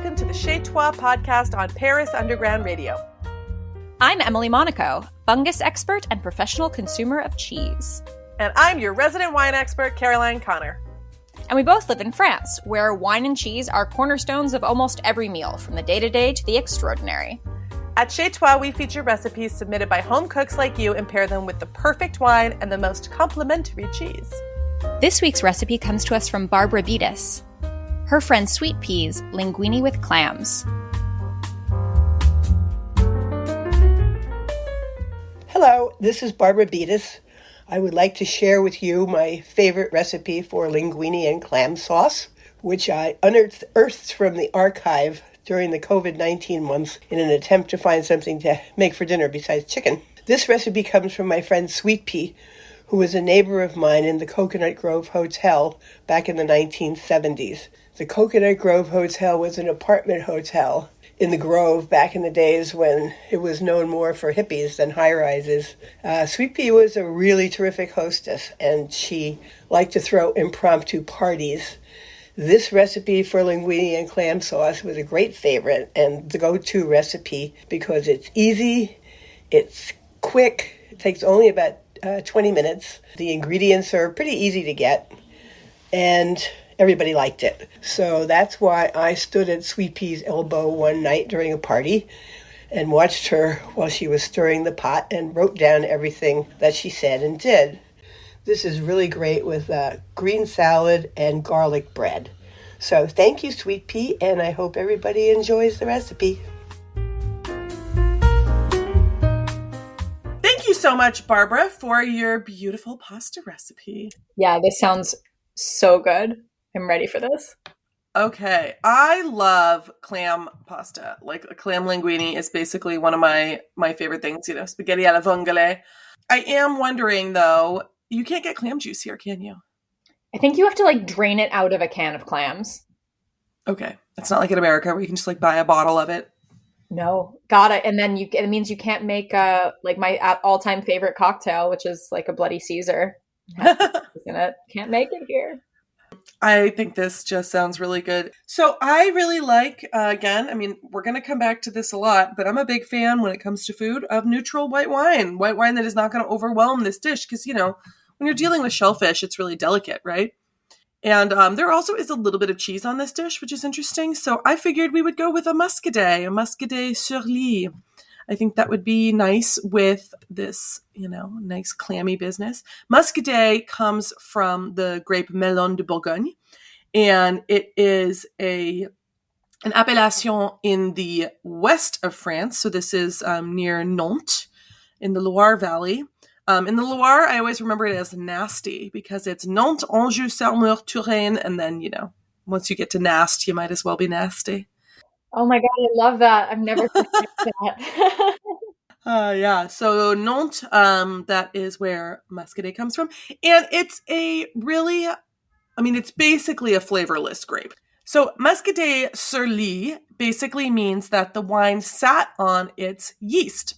welcome to the Chez Toi podcast on Paris Underground Radio. I'm Emily Monaco, fungus expert and professional consumer of cheese. And I'm your resident wine expert, Caroline Connor. And we both live in France, where wine and cheese are cornerstones of almost every meal, from the day-to-day to the extraordinary. At Chez Toi, we feature recipes submitted by home cooks like you and pair them with the perfect wine and the most complimentary cheese. This week's recipe comes to us from Barbara Betus. Her friend Sweetpea's linguine with clams. Hello, this is Barbara Betus. I would like to share with you my favorite recipe for linguine and clam sauce, which I unearthed from the archive during the COVID-19 months in an attempt to find something to make for dinner besides chicken. This recipe comes from my friend Sweetpea, who was a neighbor of mine in the Coconut Grove Hotel back in the 1970s. The Coconut Grove Hotel was an apartment hotel in the Grove back in the days when it was known more for hippies than high-rises. Sweetpea was a really terrific hostess, and she liked to throw impromptu parties. This recipe for linguine and clam sauce was a great favorite and the go-to recipe because it's easy, it's quick, it takes only about 20 minutes. The ingredients are pretty easy to get, and everybody liked it. So that's why I stood at Sweetpea's elbow one night during a party and watched her while she was stirring the pot and wrote down everything that she said and did. This is really great with green salad and garlic bread. So thank you, Sweetpea, and I hope everybody enjoys the recipe. Thank you so much, Barbara, for your beautiful pasta recipe. Yeah, this sounds so good. I'm ready for this. Okay, I love clam pasta. Like a clam linguine is basically one of my favorite things, spaghetti alla vongole. I am wondering, though, you can't get clam juice here, can you? I think you have to drain it out of a can of clams. Okay, it's not like in America where you can just buy a bottle of it. No, got it. And then it means you can't make my all-time favorite cocktail, which is a Bloody Caesar. Isn't it? Can't make it here. I think this just sounds really good. So I really like, we're going to come back to this a lot, but I'm a big fan when it comes to food of neutral white wine that is not going to overwhelm this dish. Because, when you're dealing with shellfish, it's really delicate, right? And there also is a little bit of cheese on this dish, which is interesting. So I figured we would go with a muscadet sur lit. I think that would be nice with this, nice clammy business. Muscadet comes from the grape Melon de Bourgogne, and it is an appellation in the west of France. So this is near Nantes in the Loire Valley. In the Loire, I always remember it as nasty because it's Nantes, Anjou, Saumur, Touraine, and then, once you get to Nast, you might as well be nasty. Oh my God, I love that. I've never heard that. Yeah, so Nantes, that is where muscadet comes from. And it's it's basically a flavorless grape. So muscadet sur lit basically means that the wine sat on its yeast.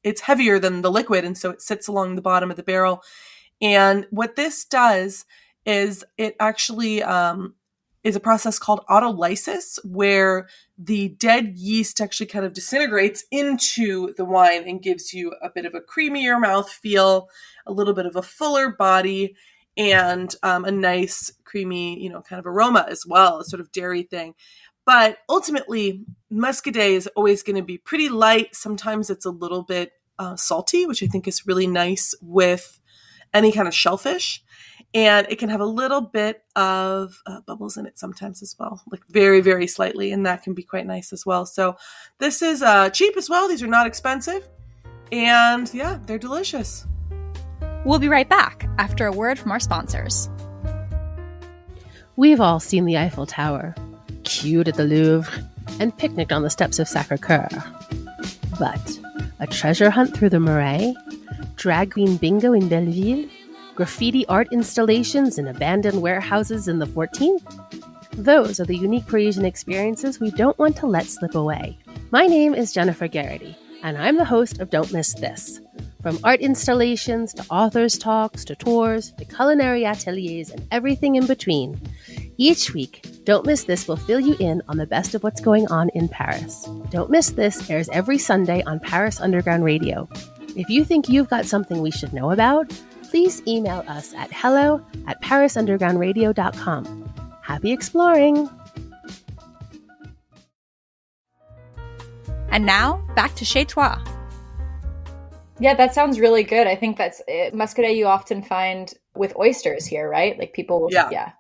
It's heavier than the liquid, and so it sits along the bottom of the barrel. And what this does is it actually is a process called autolysis, where the dead yeast actually kind of disintegrates into the wine and gives you a bit of a creamier mouthfeel, a little bit of a fuller body, and a nice creamy, kind of aroma as well, a sort of dairy thing. But ultimately, muscadet is always going to be pretty light. Sometimes it's a little bit salty, which I think is really nice with any kind of shellfish. And it can have a little bit of bubbles in it sometimes as well, very, very slightly. And that can be quite nice as well. So this is cheap as well. These are not expensive. And yeah, they're delicious. We'll be right back after a word from our sponsors. We've all seen the Eiffel Tower, queued at the Louvre, and picnicked on the steps of Sacré-Cœur. But a treasure hunt through the Marais, drag queen bingo in Belleville, graffiti art installations in abandoned warehouses in the 14th? Those are the unique Parisian experiences we don't want to let slip away. My name is Jennifer Garrity, and I'm the host of Don't Miss This. From art installations to authors' talks to tours to culinary ateliers and everything in between, Each week, Don't Miss This will fill you in on the best of what's going on in Paris. Don't Miss This airs every Sunday on Paris Underground Radio. If you think you've got something we should know about, please email us at hello@parisundergroundradio.com. Happy exploring! And now, back to Chez Toi. Yeah, that sounds really good. I think that's muscadet you often find with oysters here, right? Like people, yeah.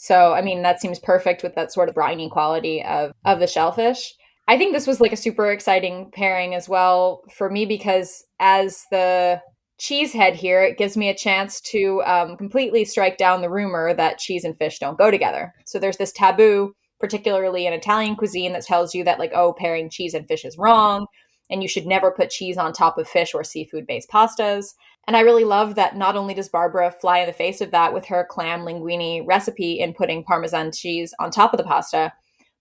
So, I mean, that seems perfect with that sort of briny quality of the shellfish. I think this was like a super exciting pairing as well for me because as the cheesehead here, it gives me a chance to completely strike down the rumor that cheese and fish don't go together. So there's this taboo, particularly in Italian cuisine, that tells you that like, oh, pairing cheese and fish is wrong, and you should never put cheese on top of fish or seafood-based pastas. And I really love that not only does Barbara fly in the face of that with her clam linguine recipe in putting Parmesan cheese on top of the pasta,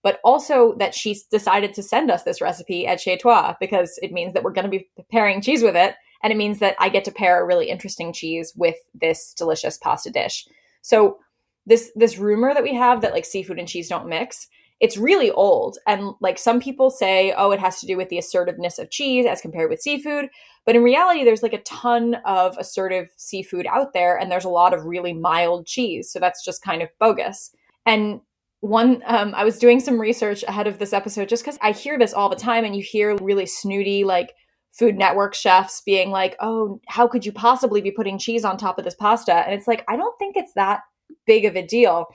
but also that she's decided to send us this recipe at Chez Toi because it means that we're going to be pairing cheese with it. And it means that I get to pair a really interesting cheese with this delicious pasta dish. So this rumor that we have that like seafood and cheese don't mix, it's really old. And like some people say, oh, it has to do with the assertiveness of cheese as compared with seafood. But in reality, there's like a ton of assertive seafood out there. And there's a lot of really mild cheese. So that's just kind of bogus. And I was doing some research ahead of this episode just because I hear this all the time. And you hear really snooty, like Food Network chefs being like, oh, how could you possibly be putting cheese on top of this pasta? And it's like, I don't think it's that big of a deal.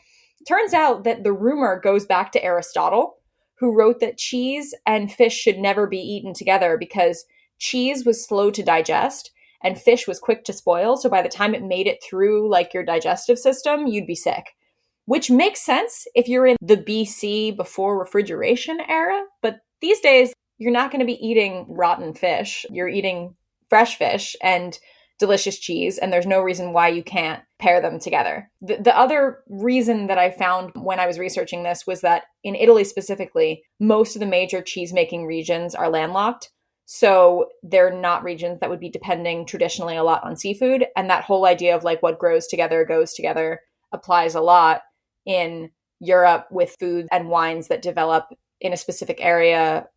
Turns out that the rumor goes back to Aristotle, who wrote that cheese and fish should never be eaten together because cheese was slow to digest and fish was quick to spoil. So by the time it made it through like your digestive system, you'd be sick, which makes sense if you're in the BC before refrigeration era. But these days, you're not going to be eating rotten fish. You're eating fresh fish and delicious cheese, and there's no reason why you can't pair them together. The other reason that I found when I was researching this was that in Italy specifically, most of the major cheese-making regions are landlocked. So they're not regions that would be depending traditionally a lot on seafood. And that whole idea of like what grows together goes together applies a lot in Europe with foods and wines that develop in a specific area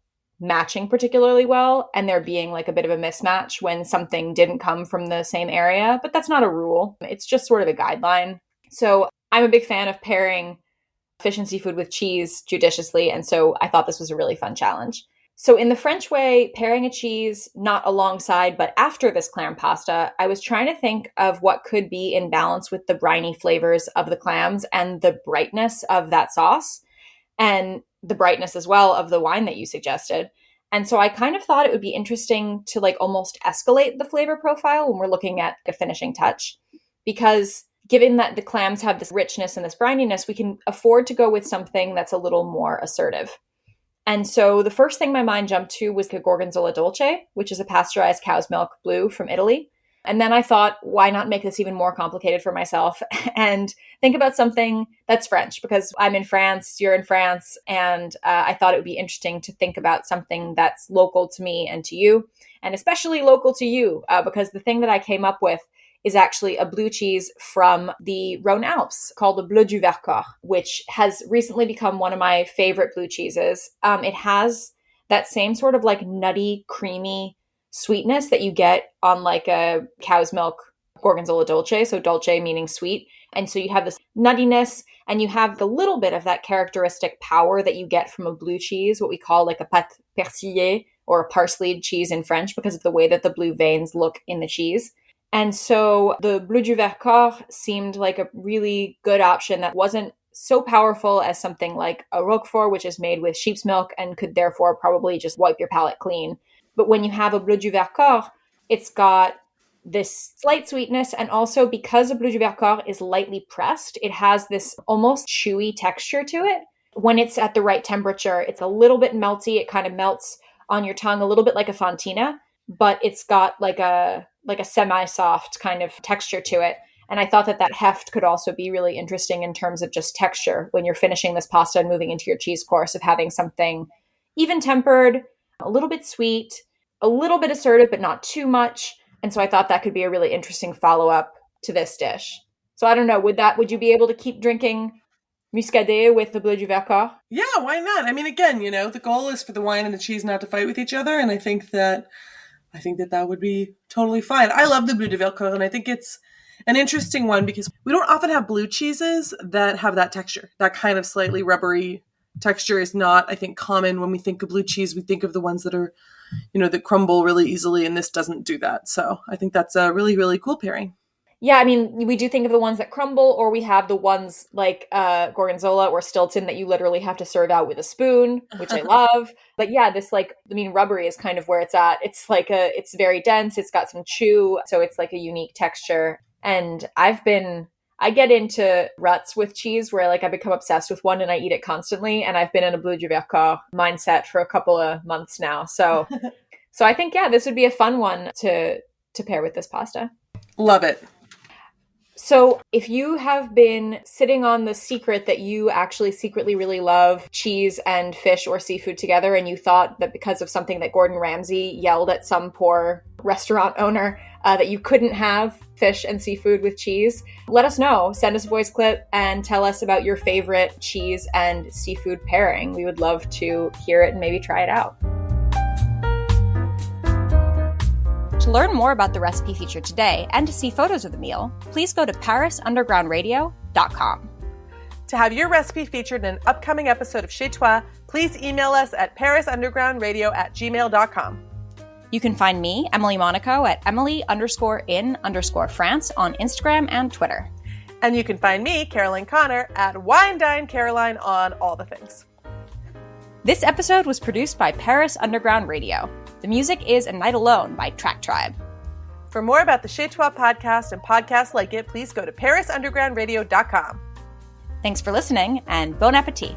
matching particularly well, and there being like a bit of a mismatch when something didn't come from the same area. But that's not a rule. It's just sort of a guideline. So I'm a big fan of pairing fish and seafood with cheese judiciously. And so I thought this was a really fun challenge. So in the French way, pairing a cheese not alongside, but after this clam pasta, I was trying to think of what could be in balance with the briny flavors of the clams and the brightness of that sauce, and the brightness as well of the wine that you suggested. And so I kind of thought it would be interesting to like almost escalate the flavor profile when we're looking at a finishing touch, because given that the clams have this richness and this brininess, we can afford to go with something that's a little more assertive. And so the first thing my mind jumped to was the Gorgonzola Dolce, which is a pasteurized cow's milk blue from Italy. And then I thought, why not make this even more complicated for myself and think about something that's French, because I'm in France, you're in France, and I thought it would be interesting to think about something that's local to me and to you, and especially local to you, because the thing that I came up with is actually a blue cheese from the Rhône Alps called the Bleu du Vercors, which has recently become one of my favorite blue cheeses. It has that same sort of like nutty, creamy sweetness that you get on like a cow's milk Gorgonzola Dolce. So dolce meaning sweet. And so you have this nuttiness and you have the little bit of that characteristic power that you get from a blue cheese, what we call like a pâte persillée or a parsleyed cheese in French because of the way that the blue veins look in the cheese. And so the Bleu du Vercors seemed like a really good option that wasn't so powerful as something like a Roquefort, which is made with sheep's milk and could therefore probably just wipe your palate clean. But when you have a Bleu du Vercors, it's got this slight sweetness. And also because a Bleu du Vercors is lightly pressed, it has this almost chewy texture to it. When it's at the right temperature, it's a little bit melty. It kind of melts on your tongue, a little bit like a fontina, but it's got like a semi-soft kind of texture to it. And I thought that heft could also be really interesting in terms of just texture when you're finishing this pasta and moving into your cheese course, of having something even tempered, a little bit sweet, a little bit assertive, but not too much. And so I thought that could be a really interesting follow-up to this dish. So I don't know, would you be able to keep drinking Muscadet with the Bleu du Vercors? Yeah, why not? I mean, again, the goal is for the wine and the cheese not to fight with each other, and I think that would be totally fine. I love the Bleu du Vercors, and I think it's an interesting one because we don't often have blue cheeses that have that texture. That kind of slightly rubbery texture is not, I think, common. When we think of blue cheese, we think of the ones that are, that crumble really easily, and this doesn't do that. So I think that's a really, really cool pairing. Yeah, I mean, we do think of the ones that crumble, or we have the ones like Gorgonzola or Stilton that you literally have to serve out with a spoon, which I love. But yeah, this rubbery is kind of where it's at. It's it's very dense. It's got some chew. So it's like a unique texture. And I get into ruts with cheese where I become obsessed with one and I eat it constantly. And I've been in a Bleu du Vercors mindset for a couple of months now. So I think, yeah, this would be a fun one to pair with this pasta. Love it. So if you have been sitting on the secret that you actually secretly really love cheese and fish or seafood together, and you thought that because of something that Gordon Ramsay yelled at some poor restaurant owner that you couldn't have fish and seafood with cheese, let us know. Send us a voice clip and tell us about your favorite cheese and seafood pairing. We would love to hear it and maybe try it out. To learn more about the recipe featured today and to see photos of the meal, please go to parisundergroundradio.com. To have your recipe featured in an upcoming episode of Chez Toi, please email us at parisundergroundradio@gmail.com. You can find me, Emily Monaco, at Emily_in_France on Instagram and Twitter. And you can find me, Caroline Connor, at Wine Dine Caroline on all the things. This episode was produced by Paris Underground Radio. The music is A Night Alone by Track Tribe. For more about the Chez Toi podcast and podcasts like it, please go to parisundergroundradio.com. Thanks for listening, and bon appetit.